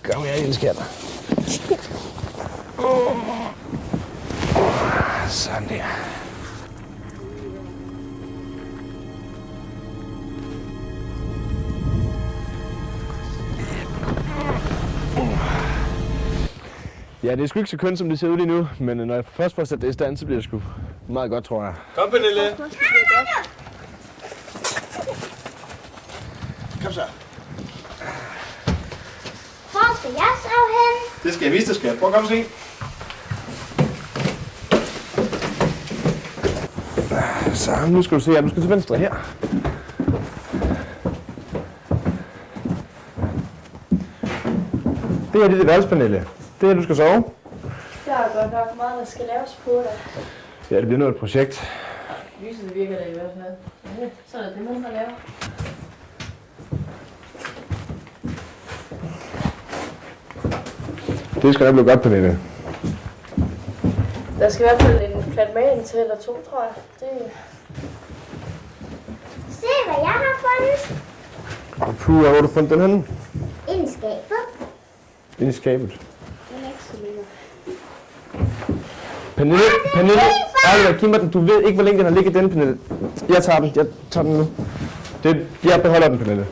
Kom her, lille skat. Sådan der. Ja, det er sgu ikke så kønt, som det ser ud lige nu, men når jeg først får sat det i stand, så bliver det sgu meget godt, tror jeg. Kom, Pernille. Kom så. Hvor skal jeg sove hen? Det skal jeg vise dig, skat. Prøv at komme se. Så, nu skal du se, at du skal til venstre her. Det her er dit værelse, Pernille. Det er her, du skal sove. Der er godt nok meget, der skal laves på dig. Ja, det bliver noget et projekt. Lyset virker da i hvert fald. Ja, så er det det, man må lave. Det skal nok blive godt, Pernille. Der skal i hvert fald en klat maling til eller to, tror jeg. Se, hvad jeg har fundet. Og puh, hvor har du fundet den henne? Inde i skabet. Inde i skabet. Den er ikke så lækker. Pernille, ærligt, giv mig den. Du ved ikke, hvor længe den har ligget den, Pernille. Jeg tager den nu. Jeg beholder den, Pernille.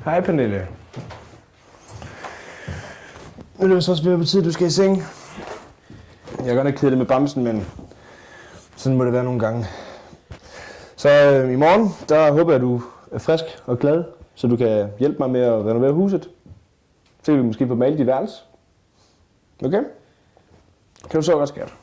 Hej, Pernille. Nu er det så også ved på tid, du skal i seng. Jeg er godt nok ked af det med bamsen, men sådan må det være nogle gange. Så i morgen, der håber jeg, du er frisk og glad, så du kan hjælpe mig med at renovere huset. Så kan vi måske få malet dit værelse. Okay? Kan du sove godt, skat?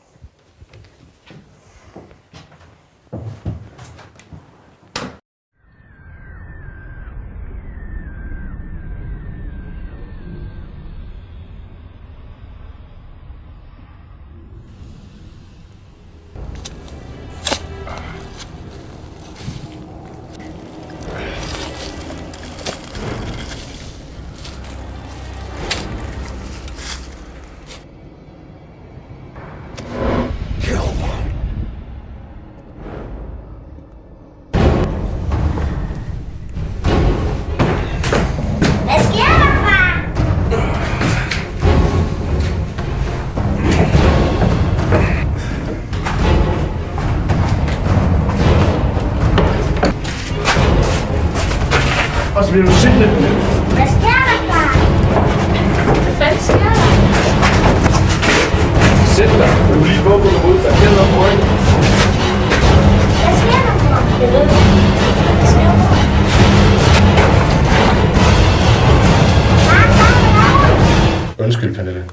Hvad sker der, far? Og så bliver du siddende, Pernille. Hvad sker der, far? Hvad fanden sker der? Sæt dig. Du er lige på hovedet. Der er kædet op på ryggen. Hvad sker der, far? Jeg ved det. Hvad sker der? Far, hvad? Undskyld, Pernille.